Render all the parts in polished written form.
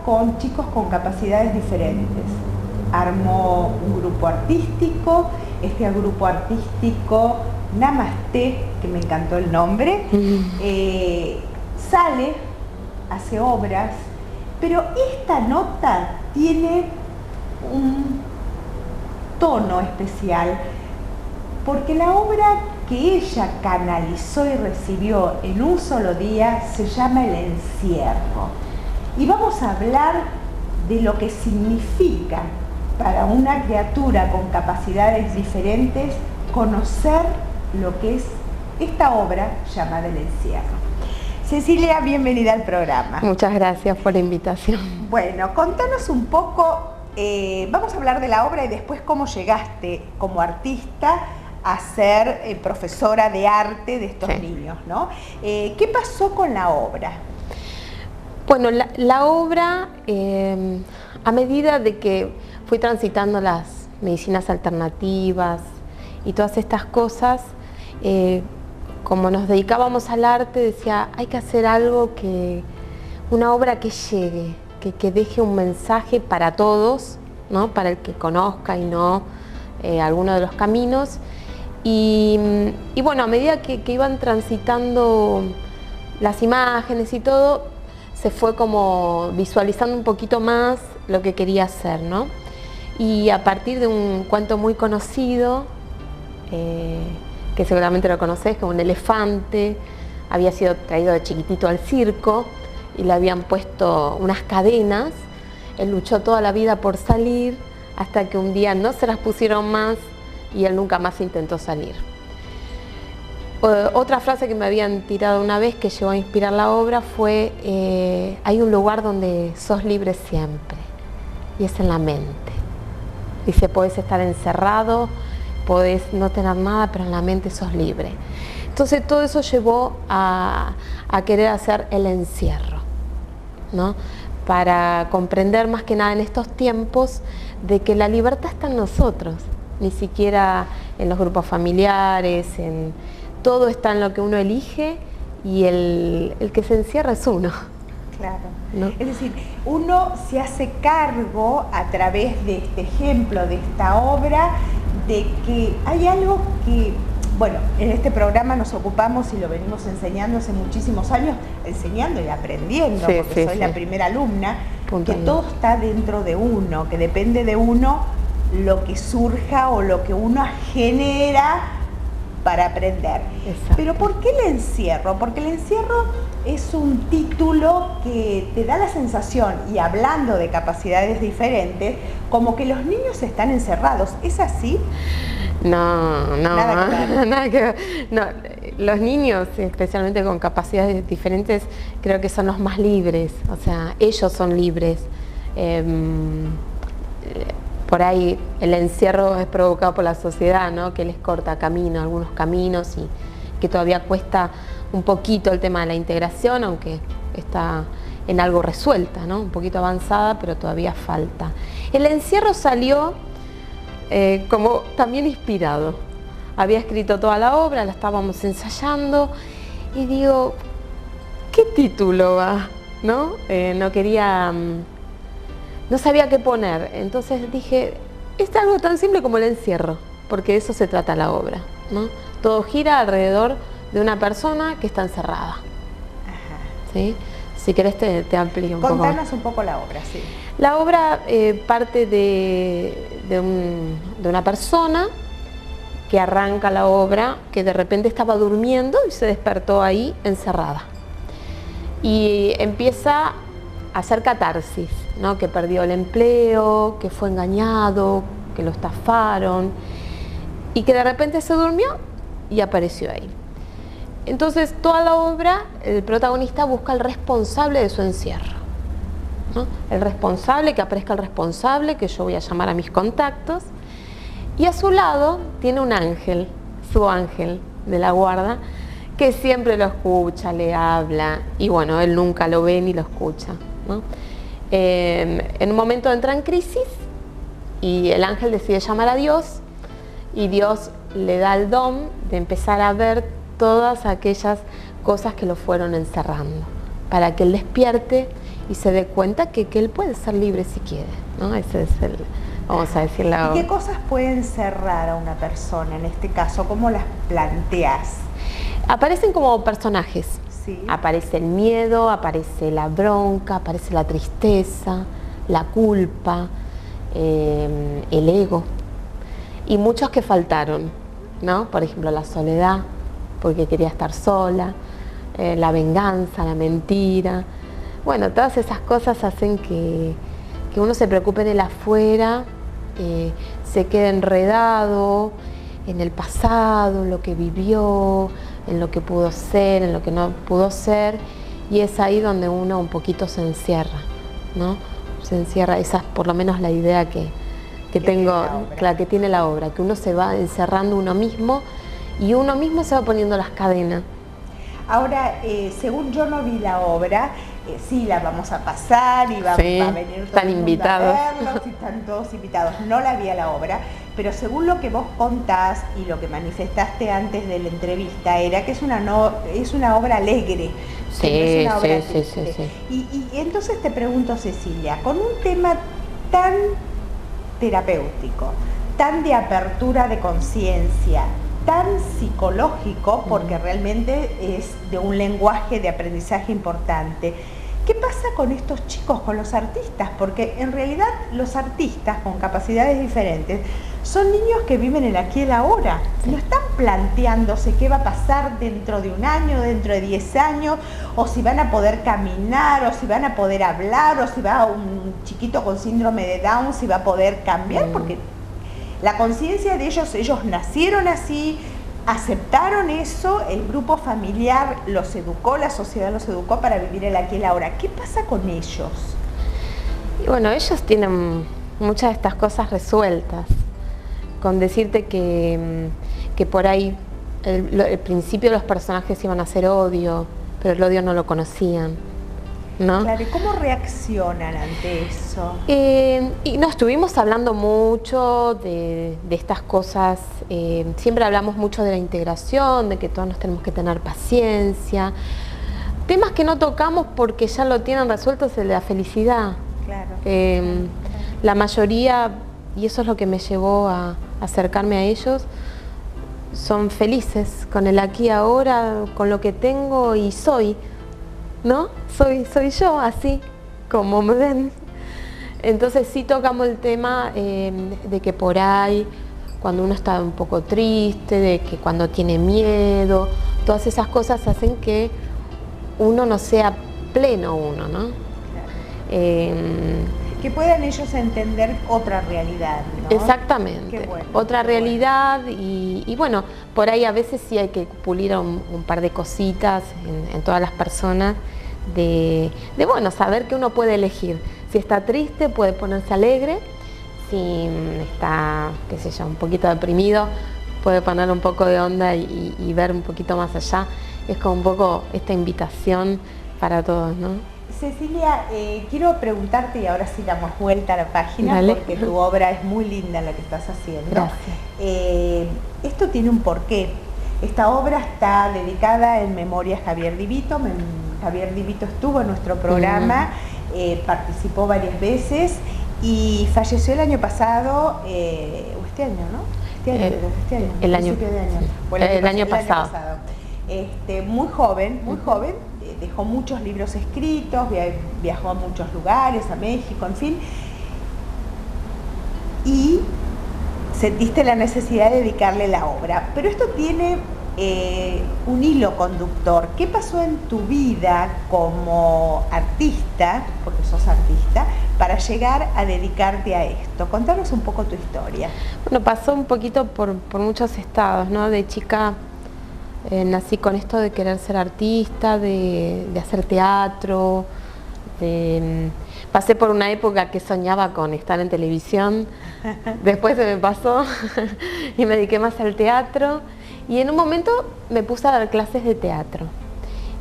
con chicos con capacidades diferentes. Armó un grupo artístico, este grupo artístico Namaste, que me encantó el nombre, sale, hace obras, pero esta nota tiene un tono especial, porque la obra que ella canalizó y recibió en un solo día se llama El Encierro. Y vamos a hablar de lo que significa para una criatura con capacidades diferentes conocer lo que es esta obra llamada El Encierro. Cecilia, bienvenida al programa. Muchas gracias por la invitación. Bueno, contanos un poco, vamos a hablar de la obra y después cómo llegaste como artista a ser profesora de arte de estos niños, ¿no? ¿Qué pasó con la obra? Bueno, la obra, a medida de que fui transitando las medicinas alternativas y todas estas cosas, como nos dedicábamos al arte, decía, hay que hacer algo una obra que llegue, que deje un mensaje para todos, ¿no? Para el que conozca y no alguno de los caminos. Y bueno, a medida que iban transitando las imágenes y todo, se fue como visualizando un poquito más lo que quería hacer, ¿no? Y a partir de un cuento muy conocido, que seguramente lo conocés, que un elefante había sido traído de chiquitito al circo y le habían puesto unas cadenas. Él luchó toda la vida por salir hasta que un día no se las pusieron más y él nunca más intentó salir. Otra frase que me habían tirado una vez que llegó a inspirar la obra fue hay un lugar donde sos libre siempre y es en la mente. Dice, podés estar encerrado, podés no tener nada, pero en la mente sos libre. Entonces todo eso llevó a querer hacer El Encierro, ¿no? Para comprender más que nada en estos tiempos de que la libertad está en nosotros, ni siquiera en los grupos familiares, todo está en lo que uno elige y el que se encierra es uno. Claro, ¿no? Es decir, uno se hace cargo a través de este ejemplo, de esta obra, de que hay algo que, bueno, en este programa nos ocupamos y lo venimos enseñando hace muchísimos años, enseñando y aprendiendo, porque soy la primera alumna, que todo está dentro de uno, que depende de uno lo que surja o lo que uno genera para aprender. Exacto. Pero ¿por qué El Encierro? Porque El Encierro es un título que te da la sensación, y hablando de capacidades diferentes, como que los niños están encerrados. ¿Es así? No, nada que ver. No, los niños, especialmente con capacidades diferentes, creo que son los más libres, o sea, ellos son libres. Por ahí el encierro es provocado por la sociedad, ¿no? Que les corta camino, algunos caminos, y que todavía cuesta un poquito el tema de la integración, aunque está en algo resuelta, ¿no? Un poquito avanzada, pero todavía falta. El encierro salió como también inspirado. Había escrito toda la obra, la estábamos ensayando y digo, ¿qué título va? ¿No? No sabía qué poner, entonces dije, es algo tan simple como el encierro, porque de eso se trata la obra, ¿no? Todo gira alrededor de una persona que está encerrada. Ajá. ¿Sí? Si querés te amplío un poco. Contanos un poco la obra, sí. La obra parte de una persona que arranca la obra, que de repente estaba durmiendo y se despertó ahí encerrada. Y empieza a hacer catarsis, ¿no? Que perdió el empleo, que fue engañado, que lo estafaron y que de repente se durmió y apareció ahí. Entonces toda la obra, el protagonista busca al responsable de su encierro, ¿no? El responsable, que aparezca el responsable, que yo voy a llamar a mis contactos, y a su lado tiene un ángel, su ángel de la guarda, que siempre lo escucha, le habla, y bueno, él nunca lo ve ni lo escucha, ¿no? En un momento entra en crisis y el ángel decide llamar a Dios, y Dios le da el don de empezar a ver todas aquellas cosas que lo fueron encerrando, para que él despierte y se dé cuenta que él puede ser libre si quiere, ¿no? Ese es el, vamos a decir, ¿Y qué cosas pueden cerrar a una persona en este caso? ¿Cómo las planteás? Aparecen como personajes. Sí. Aparece el miedo, aparece la bronca, aparece la tristeza, la culpa, el ego y muchos que faltaron, ¿no? Por ejemplo, la soledad, porque quería estar sola, la venganza, la mentira. Bueno, todas esas cosas hacen que uno se preocupe en el afuera, se quede enredado en el pasado, en lo que vivió, en lo que pudo ser, en lo que no pudo ser, y es ahí donde uno un poquito se encierra, ¿no? Se encierra, esa es por lo menos la idea que tengo, claro, que tiene la obra, que uno se va encerrando uno mismo y uno mismo se va poniendo las cadenas. Ahora, según yo no vi la obra, sí la vamos a pasar y va a venir todo el mundo a verlos, y están todos invitados. No la vi a la obra, pero según lo que vos contás y lo que manifestaste antes de la entrevista, era que es una obra alegre. Sí. Y entonces te pregunto, Cecilia, con un tema tan terapéutico, tan de apertura de conciencia, tan psicológico, porque realmente es de un lenguaje de aprendizaje importante. ¿Qué pasa con estos chicos, con los artistas? Porque en realidad los artistas con capacidades diferentes son niños que viven el aquí y el ahora. No están planteándose qué va a pasar dentro de un año, dentro de 10 años, o si van a poder caminar, o si van a poder hablar, o si va un chiquito con síndrome de Down, si va a poder cambiar, porque la conciencia de ellos nacieron así, aceptaron eso, el grupo familiar los educó, la sociedad los educó para vivir el aquí y el ahora. ¿Qué pasa con ellos? Y bueno, ellos tienen muchas de estas cosas resueltas, con decirte que por ahí el principio los personajes iban a ser odio, pero el odio no lo conocían, ¿no? Claro, ¿y cómo reaccionan ante eso? Y no, estuvimos hablando mucho de estas cosas, siempre hablamos mucho de la integración, de que todos nos tenemos que tener paciencia. Temas que no tocamos porque ya lo tienen resuelto es el de la felicidad. Claro. La mayoría, y eso es lo que me llevó a acercarme a ellos, son felices con el aquí y ahora, con lo que tengo y soy, ¿no? Soy yo, así como me ven. Entonces sí tocamos el tema de que por ahí, cuando uno está un poco triste, de que cuando tiene miedo, todas esas cosas hacen que uno no sea pleno uno, ¿no? Claro. Que puedan ellos entender otra realidad, ¿no? Exactamente, bueno, otra realidad y bueno, por ahí a veces sí hay que pulir un par de cositas en todas las personas de bueno, saber que uno puede elegir. Si está triste puede ponerse alegre, si está, qué sé yo, un poquito deprimido puede poner un poco de onda y ver un poquito más allá. Es como un poco esta invitación para todos, ¿no? Cecilia, quiero preguntarte, y ahora sí damos vuelta a la página, dale, porque tu obra es muy linda la que estás haciendo. Gracias. Esto tiene un porqué. Esta obra está dedicada en memoria a Javier Di Vito. Javier Di Vito estuvo en nuestro programa, participó varias veces y falleció el año pasado, o este año, ¿no? Este año, el año, de año. Sí. Bueno, el año pasado. Muy joven, dejó muchos libros escritos, viajó a muchos lugares, a México, en fin, y sentiste la necesidad de dedicarle la obra. Pero esto tiene un hilo conductor. ¿Qué pasó en tu vida como artista, porque sos artista, para llegar a dedicarte a esto? Contanos un poco tu historia. Bueno, pasó un poquito por muchos estados, ¿no? De chica nací con esto de querer ser artista, de hacer teatro, pasé por una época que soñaba con estar en televisión, después se me pasó y me dediqué más al teatro y en un momento me puse a dar clases de teatro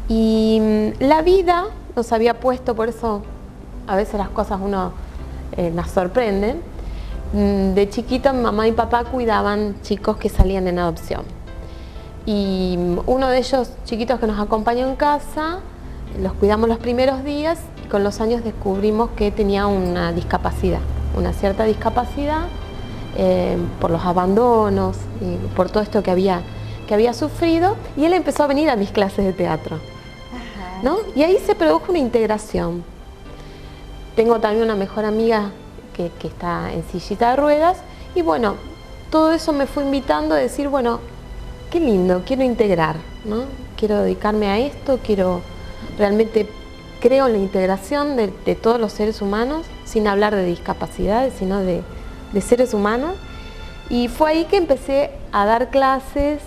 y la vida nos había puesto, por eso a veces las cosas uno nos sorprenden. De chiquita mi mamá y papá cuidaban chicos que salían en adopción. Y uno de ellos, chiquitos que nos acompañó en casa, los cuidamos los primeros días y con los años descubrimos que tenía una discapacidad, una cierta discapacidad por los abandonos, por todo esto que había sufrido, y él empezó a venir a mis clases de teatro, ¿no? Y ahí se produjo una integración. Tengo también una mejor amiga que está en sillita de ruedas, y bueno, todo eso me fue invitando a decir, bueno, qué lindo, quiero integrar, ¿no? Quiero dedicarme a esto, realmente creo en la integración de todos los seres humanos, sin hablar de discapacidades, sino de seres humanos. Y fue ahí que empecé a dar clases,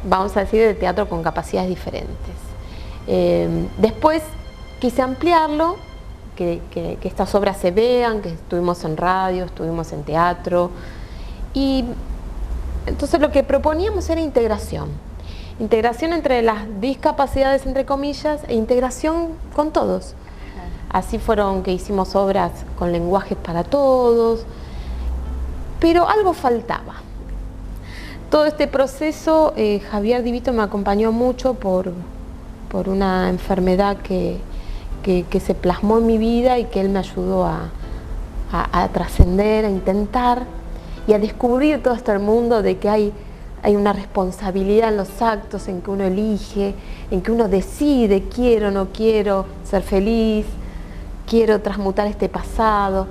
vamos a decir, de teatro con capacidades diferentes. Después quise ampliarlo, que estas obras se vean, que estuvimos en radio, estuvimos en teatro, y entonces lo que proponíamos era integración entre las discapacidades, entre comillas, e integración con todos. Así fueron que hicimos obras con lenguajes para todos, pero algo faltaba. Todo este proceso, Javier Divito me acompañó mucho por una enfermedad que se plasmó en mi vida y que él me ayudó a trascender, a intentar y a descubrir todo este mundo de que hay una responsabilidad en los actos, en que uno elige, en que uno decide, quiero o no quiero ser feliz, quiero transmutar este pasado.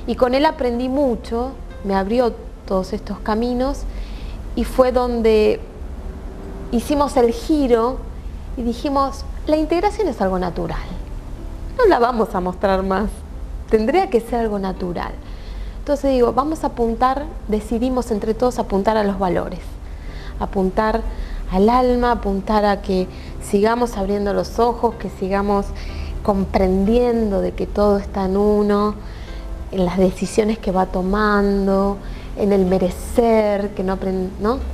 Y con él aprendí mucho, me abrió todos estos caminos, y fue donde hicimos el giro y dijimos, la integración es algo natural, no la vamos a mostrar más, tendría que ser algo natural. Entonces digo, vamos a apuntar, decidimos entre todos apuntar a los valores, apuntar al alma, apuntar a que sigamos abriendo los ojos, que sigamos comprendiendo de que todo está en uno, en las decisiones que va tomando, en el merecer, que no,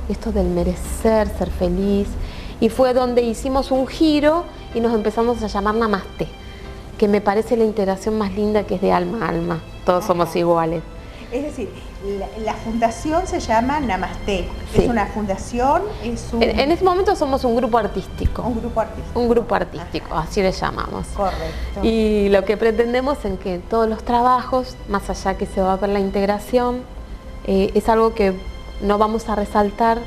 esto del merecer, ser feliz. Y fue donde hicimos un giro y nos empezamos a llamar Namaste, que me parece la integración más linda, que es de alma a alma, todos somos iguales. Es decir, la fundación se llama Namaste. Sí. ¿Es una fundación? En este momento somos un grupo artístico. Un grupo artístico. Un grupo artístico, así le llamamos. Correcto. Y lo que pretendemos es que todos los trabajos, más allá que se va a ver la integración, es algo que no vamos a resaltar,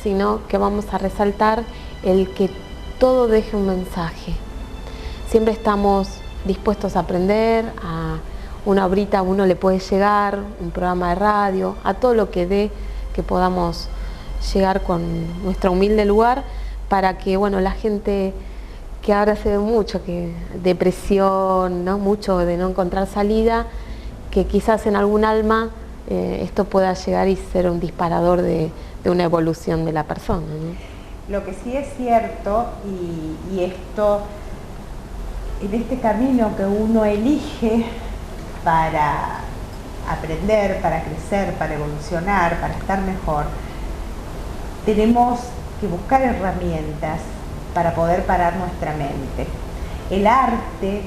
sino que vamos a resaltar el que todo deje un mensaje. Siempre estamos dispuestos a aprender, a una obrita a uno le puede llegar, un programa de radio, a todo lo que dé, que podamos llegar con nuestro humilde lugar, para que, bueno, la gente, que ahora se ve mucho, que depresión, ¿no? Mucho de no encontrar salida, que quizás en algún alma esto pueda llegar y ser un disparador de una evolución de la persona, ¿no? Lo que sí es cierto, y esto, en este camino que uno elige para aprender, para crecer, para evolucionar, para estar mejor, tenemos que buscar herramientas para poder parar nuestra mente. El arte,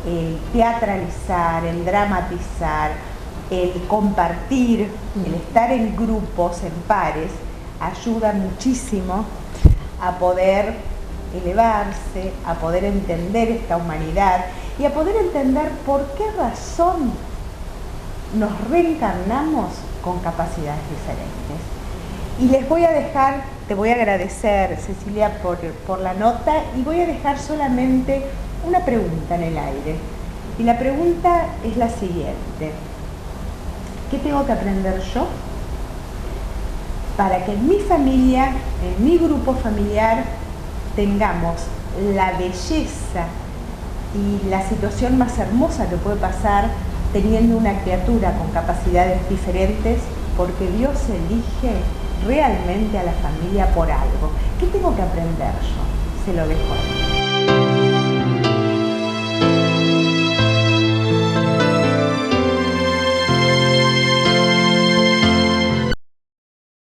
el teatralizar, el dramatizar, el compartir, el estar en grupos, en pares, ayuda muchísimo a poder elevarse, a poder entender esta humanidad y a poder entender por qué razón nos reencarnamos con capacidades diferentes. Y les voy a dejar, te voy a agradecer, Cecilia, por la nota, y voy a dejar solamente una pregunta en el aire. Y la pregunta es la siguiente: ¿qué tengo que aprender yo para que en mi familia, en mi grupo familiar, tengamos la belleza y la situación más hermosa que puede pasar teniendo una criatura con capacidades diferentes, porque Dios elige realmente a la familia por algo? ¿Qué tengo que aprender yo? Se lo dejo a él.